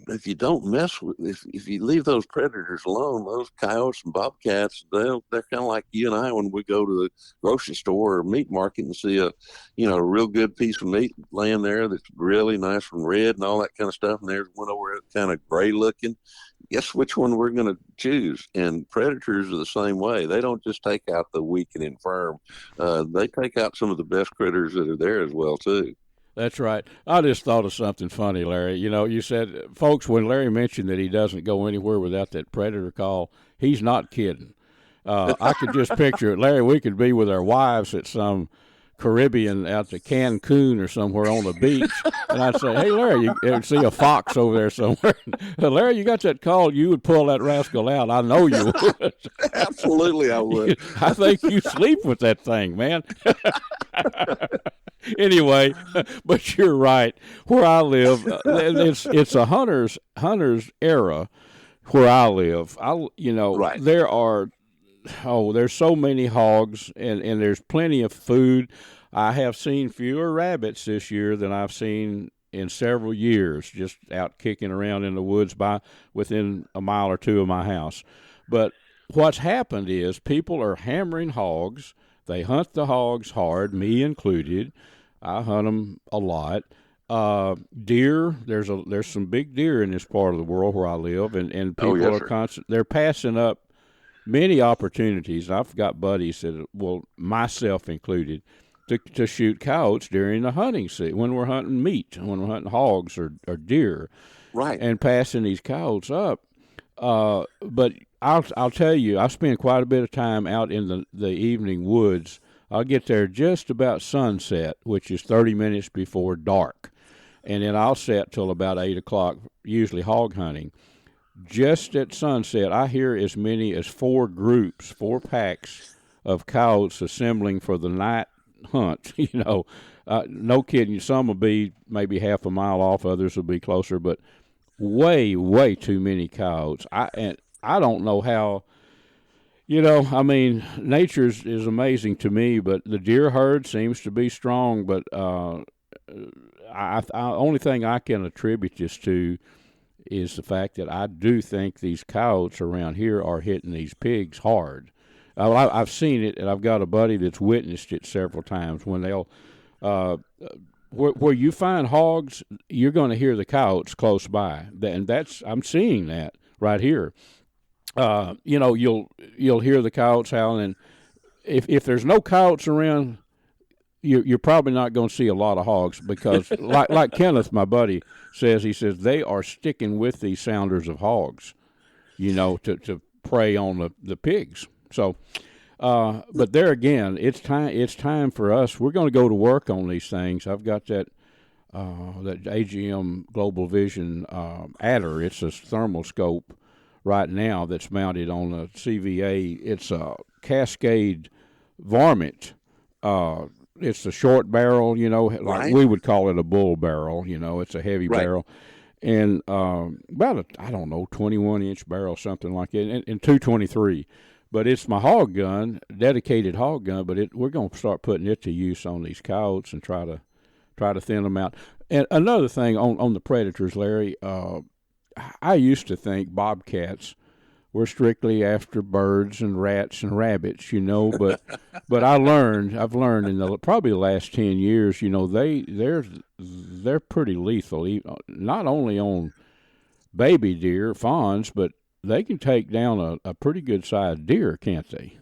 if you don't mess with, if you leave those predators alone, those coyotes and bobcats, they're kind of like you and I when we go to the grocery store or meat market and see a real good piece of meat laying there that's really nice and red and all that kind of stuff, and there's one over there kind of gray looking. Guess which one we're going to choose? And predators are the same way. They don't just take out the weak and infirm. They take out some of the best critters that are there as well too. That's right. I just thought of something funny, Larry. You said, folks, when Larry mentioned that he doesn't go anywhere without that predator call, he's not kidding. I could just picture it. Larry, we could be with our wives at some Caribbean out to Cancun or somewhere on the beach, and I'd say, hey, Larry, you see a fox over there somewhere. Larry, you got that call, you would pull that rascal out. I know you would. Absolutely, I would. I think you sleep with that thing, man. Anyway, but you're right. Where I live, it's a hunter's era. Where I live, right. There's so many hogs, and there's plenty of food. I have seen fewer rabbits this year than I've seen in several years, just out kicking around in the woods within a mile or two of my house. But what's happened is people are hammering hogs. They hunt the hogs hard, me included. I hunt them a lot. Deer, there's some big deer in this part of the world where I live, and people are they're passing up many opportunities. I've got buddies that, well, myself included, to shoot coyotes during the hunting season when we're hunting meat, when we're hunting hogs or deer, right? And passing these coyotes up. But I'll tell you, I spend quite a bit of time out in the evening woods. I'll get there just about sunset, which is 30 minutes before dark, and then I'll set till about 8 o'clock, usually hog hunting. Just at sunset, I hear as many as 4 packs of coyotes assembling for the night hunt. No kidding. Some will be maybe half a mile off, others will be closer, but way, way too many coyotes. I don't know how. Nature is amazing to me, but the deer herd seems to be strong. But only thing I can attribute this to is the fact that I do think these coyotes around here are hitting these pigs hard. I've seen it, and I've got a buddy that's witnessed it several times. When they'll where you find hogs, you're going to hear the coyotes close by, and I'm seeing that right here. You'll hear the coyotes howling. If there's no coyotes around, you're probably not going to see a lot of hogs because, like Kenneth, my buddy, says, they are sticking with these sounders of hogs, to prey on the pigs. So, but there again, it's time for us. We're going to go to work on these things. I've got that AGM Global Vision adder. It's a thermal scope right now that's mounted on a CVA. It's a Cascade varmint. It's a short barrel, like we would call it a bull barrel. It's a heavy barrel. And about a 21-inch barrel, something like that, and 223. But it's my hog gun, dedicated hog gun. But we're going to start putting it to use on these coyotes and try to thin them out. And another thing on the predators, Larry, I used to think bobcats were strictly after birds and rats and rabbits, but I've learned in probably the last 10 years, they're pretty lethal, not only on baby deer, fawns, but they can take down a pretty good sized deer, can't they?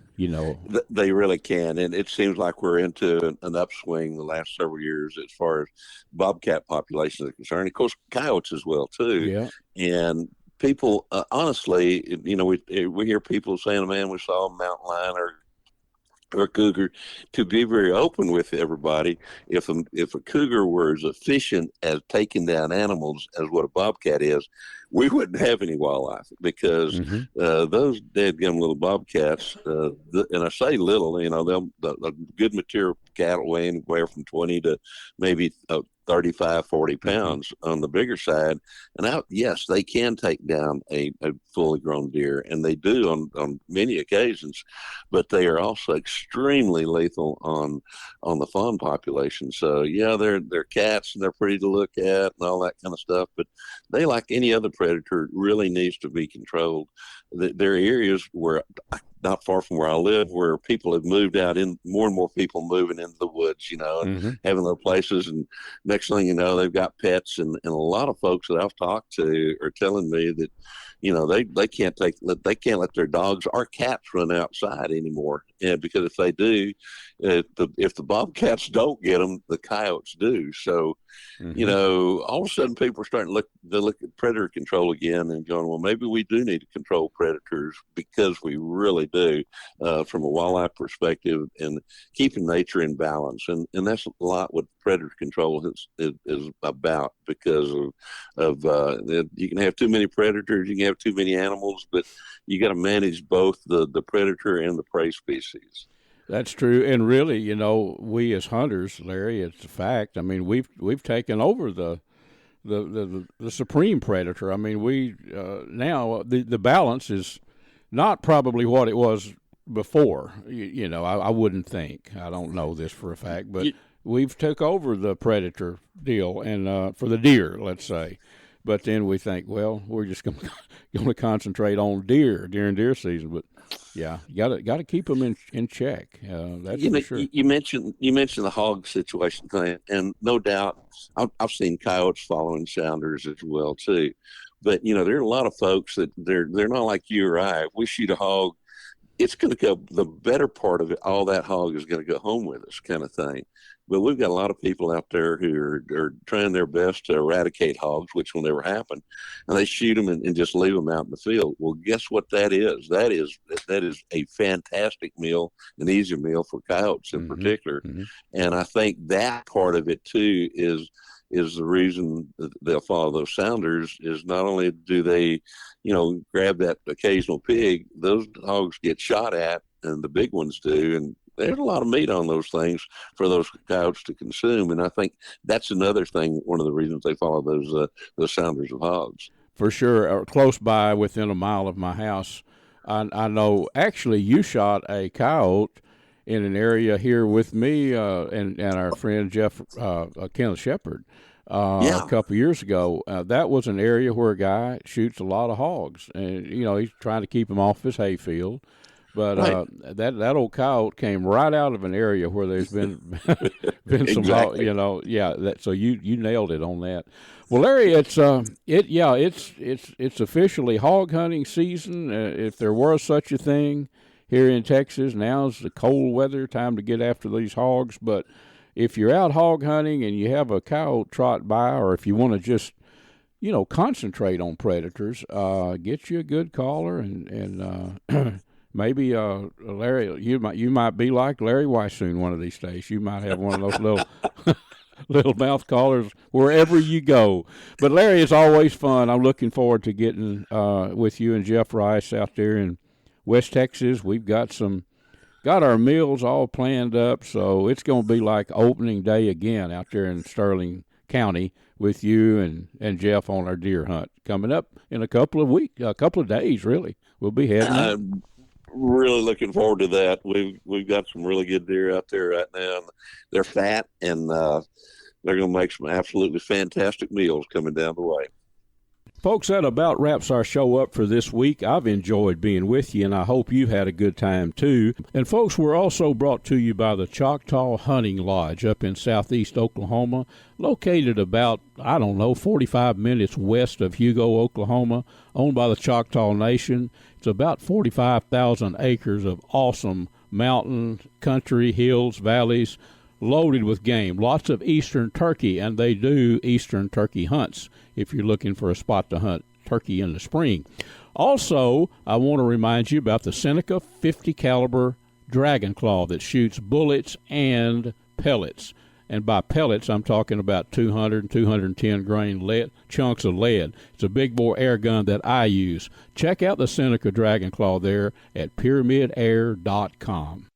They really can, and it seems like we're into an upswing the last several years as far as bobcat populations are concerned. Of course, coyotes as well too. Yeah. And people, honestly, we hear people saying, "Man, we saw a mountain lion or a cougar." To be very open with everybody, if a cougar were as efficient as taking down animals as what a bobcat is, we wouldn't have any wildlife because those deadgum little bobcats, and I say little, the good mature cattle weigh anywhere from 20 to maybe 35, 40 pounds on the bigger side. And yes, they can take down a fully grown deer, and they do on many occasions, but they are also extremely lethal on the fawn population. So yeah, they're cats and they're pretty to look at and all that kind of stuff, but they, like any other predator, really needs to be controlled. There are areas where, not far from where I live, where people have moved out, in more and more people moving into the woods, and having their places. And next thing you know, they've got pets. And a lot of folks that I've talked to are telling me that, they can't let their dogs or cats run outside anymore. And because if they do, if the bobcats don't get them, the coyotes do. So, all of a sudden people are starting to look at predator control again and going, well, maybe we do need to control predators, because we really do, from a wildlife perspective, and keeping nature in balance. And that's a lot what predator control is about, because of you can have too many predators, you can have too many animals, but you got to manage both the predator and the prey species. That's true, and really, we as hunters, Larry, it's a fact. I mean, we've taken over the supreme predator. I mean, we now the balance is not probably what it was before. I wouldn't think. I don't know this for a fact, but we've took over the predator deal and for the deer, let's say. But then we think, well, we're just going to concentrate on deer season. But yeah, you got to keep them in check. That's for sure. You mentioned the hog situation thing, and no doubt, I've seen coyotes following sounders as well too. But there are a lot of folks that they're not like you or I. If we shoot a hog, it's going to go, the better part of it, all that hog is going to go home with us, kind of thing. But we've got a lot of people out there who are trying their best to eradicate hogs, which will never happen, and they shoot them and just leave them out in the field. Well, guess what that is? That is a fantastic meal, an easy meal for coyotes in particular. Mm-hmm. And I think that part of it too is the reason they'll follow those sounders. Is not only do they, grab that occasional pig, those hogs get shot at, and the big ones do, and there's a lot of meat on those things for those coyotes to consume. And I think that's another thing, one of the reasons they follow those sounders of hogs. For sure. Close by, within a mile of my house, I know actually you shot a coyote in an area here with me and our friend Jeff Kenneth Shepard a couple years ago. That was an area where a guy shoots a lot of hogs, and he's trying to keep them off his hayfield. But right. that old coyote came right out of an area where there's been some, so you nailed it on that. Well, Larry, it's officially hog hunting season. If there were such a thing here in Texas, now's the cold weather time to get after these hogs. But if you're out hog hunting and you have a coyote trot by, or if you want to just concentrate on predators, get you a good caller and maybe Larry, you might be like Larry Weissoon one of these days. You might have one of those little mouth collars wherever you go. But Larry, it's always fun. I'm looking forward to getting with you and Jeff Rice out there in West Texas. We've got our meals all planned up, so it's going to be like opening day again out there in Sterling County with you and Jeff on our deer hunt coming up in a couple of days. Really, we'll be heading. Really looking forward to that. We've got some really good deer out there right now. They're fat, and they're going to make some absolutely fantastic meals coming down the way. Folks, that about wraps our show up for this week. I've enjoyed being with you, and I hope you've had a good time, too. And, folks, we're also brought to you by the Choctaw Hunting Lodge up in southeast Oklahoma, located about, 45 minutes west of Hugo, Oklahoma, owned by the Choctaw Nation. It's about 45,000 acres of awesome mountain, country, hills, valleys, loaded with game. Lots of eastern turkey, and they do eastern turkey hunts if you're looking for a spot to hunt turkey in the spring. Also, I want to remind you about the Seneca 50 caliber Dragon Claw that shoots bullets and pellets. And by pellets, I'm talking about 200 and 210 grain lead, chunks of lead. It's a big bore air gun that I use. Check out the Seneca Dragon Claw there at PyramydAir.com.